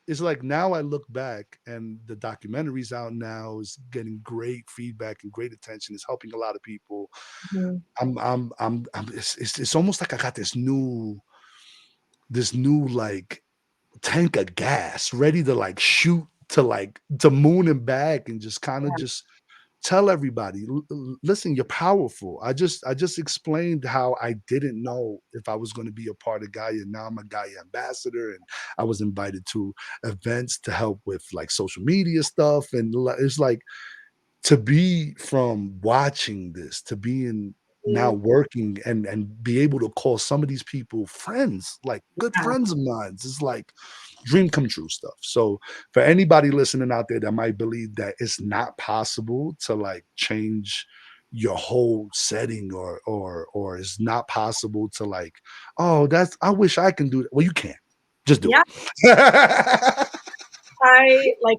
it's like now I look back, and the documentary's out now, is getting great feedback and great attention. It's helping a lot of people. Mhm. It's almost like I got this new like tank of gas ready to like shoot to moon and back, and just kind of Yeah. just tell everybody, listen, you're powerful. I just explained how I didn't know if I was going to be a part of Gaia. Now I'm a Gaia ambassador, and I was invited to events to help with like social media stuff. And it's like, to be from watching this to being now Mhm. working and be able to call some of these people friends, like good Yeah. friends of mine, is like dream come true stuff. So for anybody listening out there that might believe that it's not possible to like change your whole setting, or it's not possible to like, oh, that's, I wish I can do that. Well, you can't. Just do Yeah. it. I like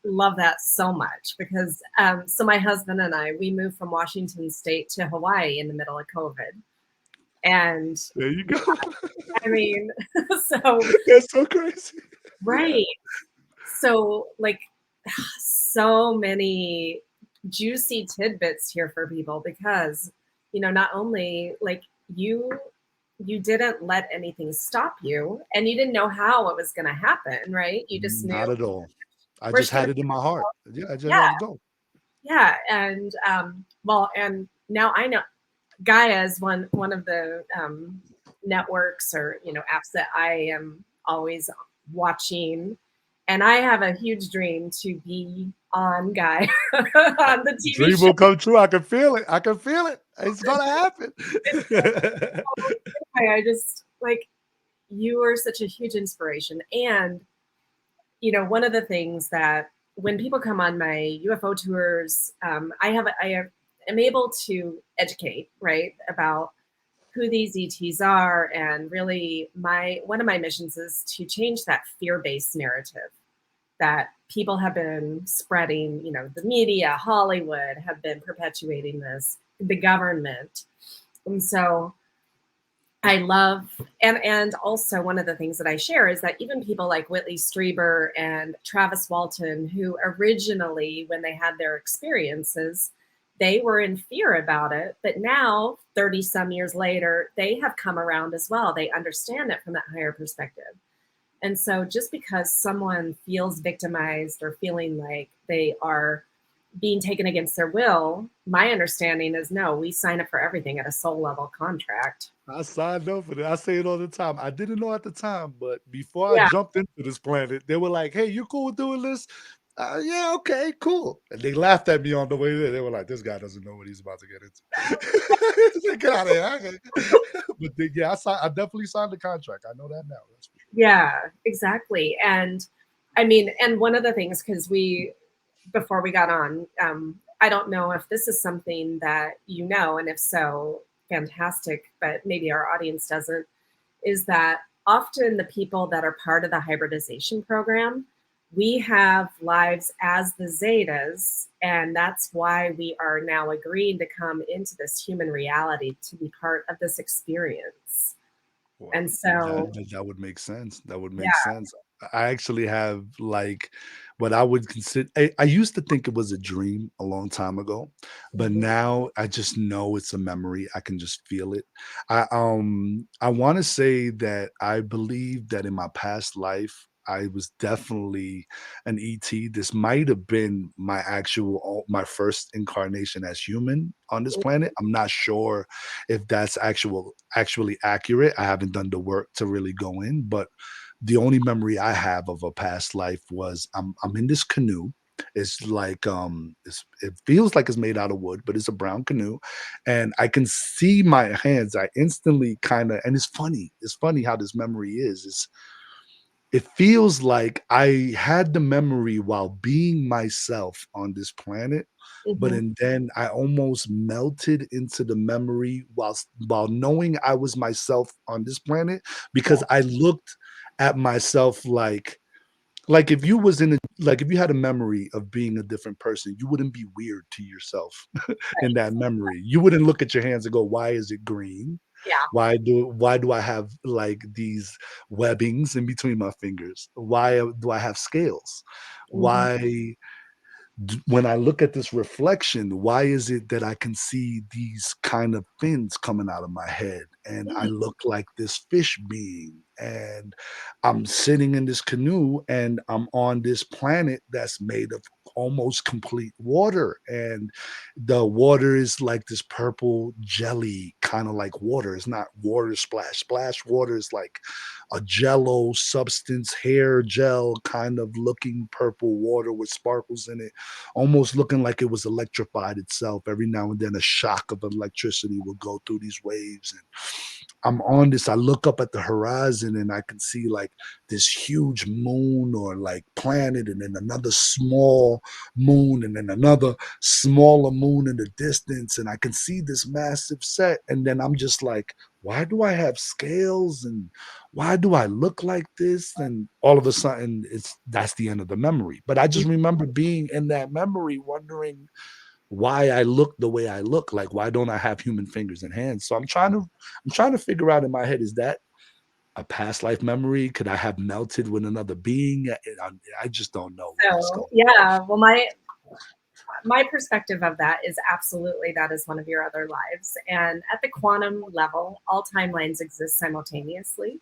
love that so much because so my husband and I, we moved from Washington State to Hawaii in the middle of COVID. And There you go. I mean, so That's so crazy. Yeah. right. So like so many juicy tidbits here for people because, not only like you you didn't let anything stop you, and you didn't know how it was going to happen, right? You just knew Not at all. I we're just just going had to, it in my heart. Yeah, I just yeah, had to go. yeah. And well, and now I know Gaia is one of the networks or apps that I am always watching, and I have a huge dream to be on Gaia on the TV Dream show. will come true. I can feel it. I can feel it. It's gonna happen. It's I just like you are such a huge inspiration, and one of the things that when people come on my UFO tours, am able to educate right about who these ETs are, and really my one of my missions is to change that fear-based narrative that people have been spreading. The media, Hollywood have been perpetuating this, the government, and so I love, and also one of the things that I share is that even people like Whitley Strieber and Travis Walton, who originally, when they had their experiences, they were in fear about it, but now 30 some years later, they have come around as well. They understand it from that higher perspective. And so just because someone feels victimized or feeling like they are being taken against their will, my understanding is no, we sign up for everything at a soul level contract. I signed up for that. I say it all the time. I didn't know at the time, but before I Yeah. jumped into this planet, they were like, "Hey, you cool with doing this?" Yeah, okay, cool. And they laughed at me on the way there. They were like, "This guy doesn't know what he's about to get into." Get out of here. Okay. But yeah, I definitely signed the contract. I know that now. That's for sure. Yeah, exactly. And I mean, and one of the things, because before we got on, I don't know if this is something that and if so, fantastic, but maybe our audience doesn't, is that often the people that are part of the hybridization program, we have lives as the Zetas, and that's why we are now agreeing to come into this human reality to be part of this experience. Wow, And so, that would make sense. That would make yeah. sense. I actually have like what I would consider. I used to think it was a dream a long time ago, but Mhm. now I just know it's a memory. I can just feel it. I want to say that I believe that in my past life I was definitely an ET. This might have been my first incarnation as human on this planet. I'm not sure if that's actually accurate. I haven't done the work to really go in, but the only memory I have of a past life was I'm in this canoe. It's like it feels like it's made out of wood, but it's a brown canoe, and I can see my hands. I instantly kind of, and it's funny. It's funny how this memory is. It feels like I had the memory while being myself on this planet, but Mhm. and then I almost melted into the memory while knowing I was myself on this planet because Yeah. I looked at myself like if you was in a like if you had a memory of being a different person, you wouldn't be weird to yourself in that memory. You wouldn't look at your hands and go, "Why is it green? Yeah. Why do I have like these webbings in between my fingers? Why do I have scales? Mhm. Why when I look at this reflection, why is it that I can see these kind of fins coming out of my head and I Mm. look like this fish being? And I'm sitting in this canoe and I'm on this planet that's made of almost complete water. And the water is like this purple jelly, kind of like water. It's not water splash. Splash water is like a jello substance, hair gel kind of looking purple water with sparkles in it, almost looking like it was electrified itself. Every now and then, a shock of electricity will go through these waves. And I'm on this. I look up at the horizon and I can see like this huge moon or like planet, and then another small moon, and then another smaller moon in the distance. And I can see this massive set. And then I'm just like, why do I have scales? And why do I look like this? And all of a sudden, that's the end of the memory. But I just remember being in that memory, wondering why I look the way I look. Like, why don't I have human fingers and hands? So I'm trying to figure out in my head, is that a past life memory? Could I have melted with another being? I just don't know what is So going on. yeah, well, my perspective of that is absolutely that is one of your other lives. And at the quantum level, all timelines exist simultaneously.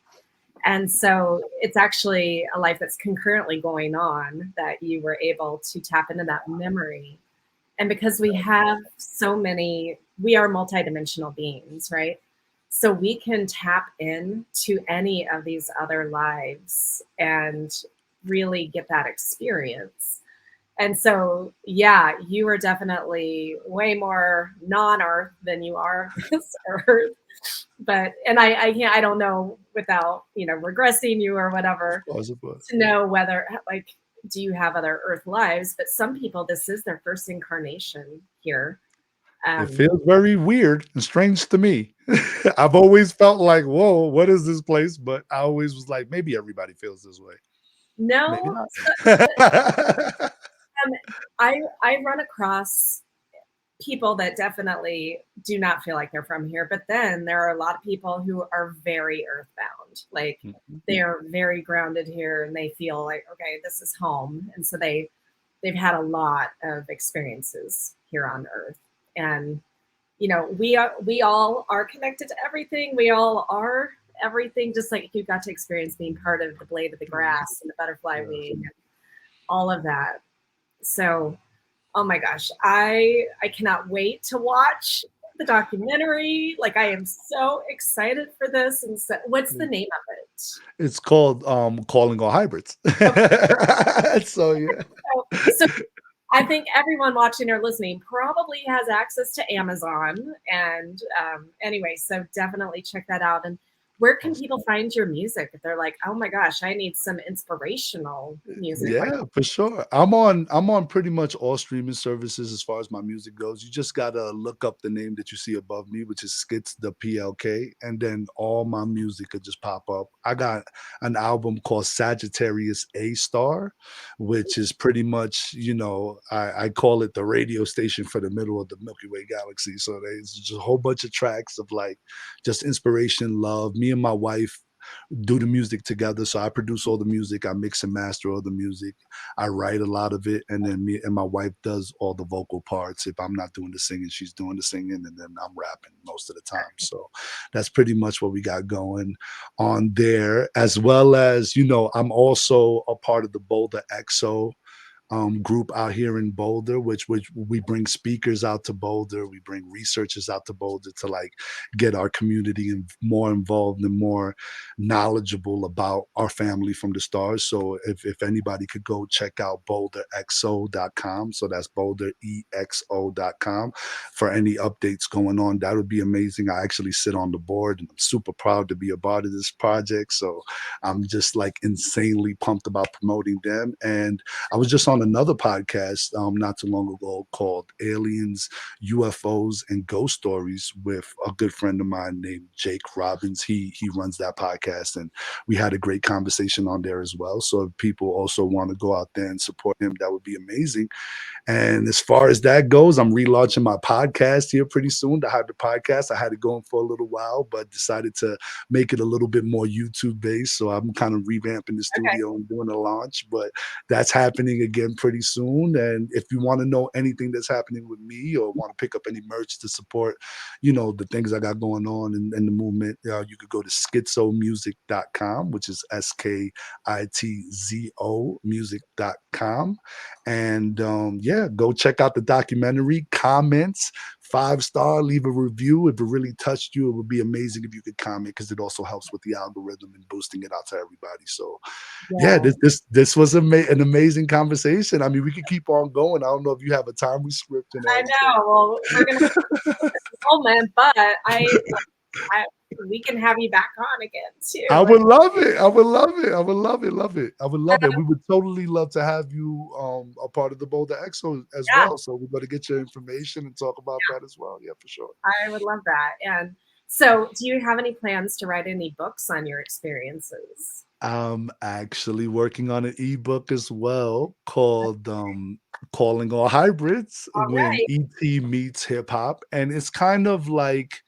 And so it's actually a life that's concurrently going on that you were able to tap into that memory. And because we have so many, we are multidimensional beings, right? So we can tap in to any of these other lives and really get that experience. And so, yeah, you are definitely way more non-Earth than you are this Earth. But and I can't, I don't know without regressing you or whatever Of course. to know whether like do you have other Earth lives? But some people, this is their first incarnation here. It Um, feels very weird and strange to me. I've always felt like, whoa, what is this place? But I always was like, maybe everybody feels this way. Maybe no, not. um, I run across people that definitely do not feel like they're from here. But then there are a lot of people who are very earthbound. Like Mhm. they are very grounded here and they feel like, okay, this is home. And so they've had a lot of experiences here on Earth. And we all are connected to everything. We all are everything, just like you got to experience being part of the blade of the Mhm. grass and the butterfly Yeah. wing and all of that. So oh my gosh, I cannot wait to watch the documentary. Like I am so excited for this. And so, what's the name of it? It's called calling all hybrids. Okay, So yeah. so I think everyone watching or listening probably has access to Amazon. And anyway, so definitely check that out. And where can Awesome. people find your music if they're like, oh my gosh, I need some inspirational music? Like, Yeah, for sure. I'm on pretty much all streaming services as far as my music goes. You just gotta look up the name that you see above me, which is Skits the PLK, and then all my music could just pop up. I got an album called Sagittarius A Star, which is pretty much, I call it the radio station for the middle of the Milky Way galaxy. So there's just a whole bunch of tracks of like just inspiration, love. Me and my wife do the music together. So I produce all the music, I mix and master all the music, I write a lot of it, and then me and my wife does all the vocal parts. If I'm not doing the singing, she's doing the singing, and then I'm rapping most of the time. So that's pretty much what we got going on there, as well as I'm also a part of the Boulder XO group out here in Boulder, which we bring speakers out to Boulder, we bring researchers out to Boulder to like get our community more involved and more knowledgeable about our family from the stars. So if anybody could go check out boulderxo.com, so that's boulderexo.com for any updates going on, that would be amazing. I actually sit on the board and I'm super proud to be a part of this project. So I'm just like insanely pumped about promoting them. And I was just on another podcast not too long ago called Aliens, UFOs, and Ghost Stories with a good friend of mine named Jake Robbins. He runs that podcast, and we had a great conversation on there as well. So if people also want to go out there and support him, that would be amazing. And as far as that goes, I'm relaunching my podcast here pretty soon, the Hybrid Podcast. I had it going for a little while, but decided to make it a little bit more YouTube based. So I'm kind of revamping the okay, studio and doing a launch, but that's happening again pretty soon. And if you want to know anything that's happening with me or want to pick up any merch to support, the things I got going on in the movement, you could go to schizomusic.com, which is SKITZO music.com. And yeah, go check out the documentary. Comments, 5-star, leave a review. If it really touched you, it would be amazing if you could comment because it also helps with the algorithm and boosting it out to everybody. So yeah, yeah, this was an amazing conversation. I mean, we could keep on going. I don't know if you have a time script and I everything. know. Well, we're gonna moment, but I we can have you back on again I too. would love it. I would love it. I would love it. Love it. I would love it. We would totally love to have you a part of the Boulder Exo as Yeah, well. So we're going to get your information and talk about that as well. Yeah, for sure. I would love that. And so, do you have any plans to write any books on your experiences? I'm actually working on an ebook as well called Calling All Hybrids All When right. E.T. Meets Hip Hop. And it's kind of like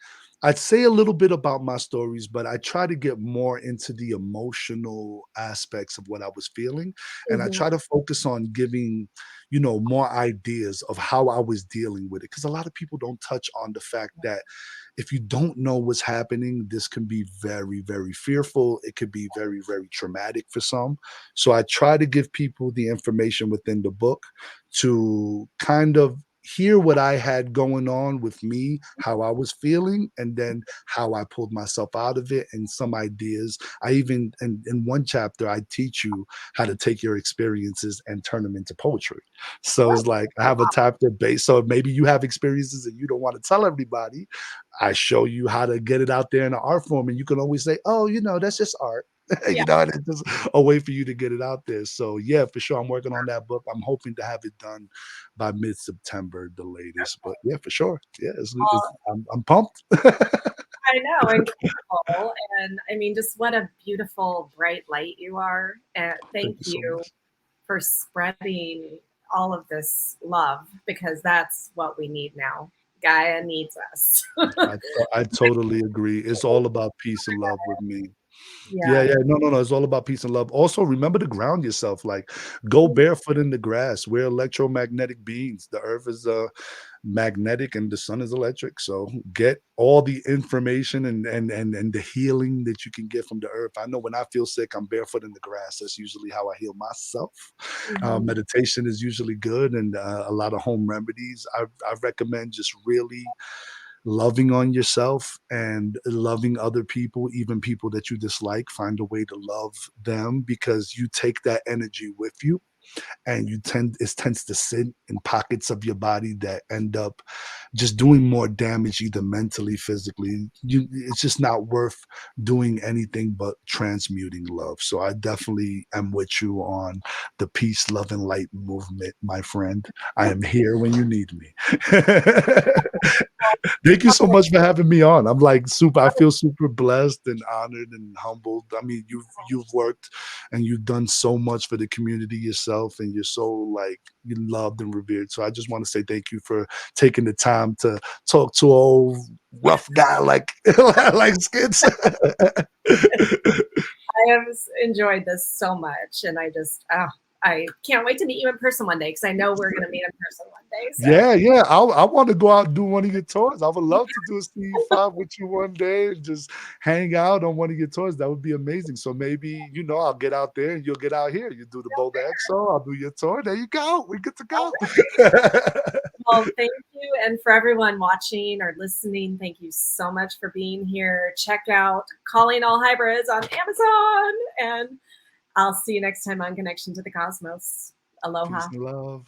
I'd say a little bit about my stories, but I try to get more into the emotional aspects of what I was feeling. And I Mhm. try to focus on giving, you know, more ideas of how I was dealing with it. Because a lot of people don't touch on the fact that if you don't know what's happening, this can be very, very fearful. It could be very, very traumatic for some. So I try to give people the information within the book to kind of hear what I had going on with me, how I was feeling, and then how I pulled myself out of it, and some ideas. I even, in one chapter, I teach you how to take your experiences and turn them into poetry. So it's like I have a chapter based. So maybe you have experiences and you don't want to tell everybody. I show you how to get it out there in an art form, and you can always say, "Oh, you know, that's just art." Yeah. You know, and it's just a way for you to get it out there. So yeah, for sure, I'm working on that book. I'm hoping to have it done by mid-September, the latest. But yeah, for sure, yeah, I'm pumped. I know, incredible. And I mean, just what a beautiful, bright light you are. And Thank thank you so you much. for spreading all of this love because that's what we need now. Gaia needs us. I totally agree. It's all about peace and love with me. Yeah, Yeah. yeah. No, no, no. It's all about peace and love. Also, remember to ground yourself. Like, go barefoot in the grass. We're electromagnetic beings. The earth is magnetic and the sun is electric. So get all the information and the healing that you can get from the earth. I know when I feel sick, I'm barefoot in the grass. That's usually how I heal myself. Mhm. Meditation is usually good, and a lot of home remedies. I recommend just really loving on yourself and loving other people, even people that you dislike. Find a way to love them because you take that energy with you, and it tends to sit in pockets of your body that end up just doing more damage, either mentally, physically. It's just not worth doing anything but transmuting love. So I definitely am with you on the peace, love, and light movement, my friend. I am here when you need me. Thank you so much for having me on. I'm like super. I feel super blessed and honored and humbled. I mean, you've worked and you've done so much for the community yourself, and you're so like you loved and revered. So I just want to say thank you for taking the time to talk to a old rough guy like like Skits. I have enjoyed this so much. And I can't wait to meet you in person one day because I know we're going to meet in person one day. So, Yeah, yeah. I want to go out and do one of your tours. I would love to do a CE5 with you one day and just hang out on one of your tours. That would be amazing. So maybe, you know, I'll get out there and you'll get out here. You do the Boulder Expo, I'll do your tour. There you go. We get to all go. right. Well, thank you. And for everyone watching or listening, thank you so much for being here. Check out Calling All Hybrids on Amazon. And I'll see you next time on Connection to the Cosmos. Peace Aloha. and love.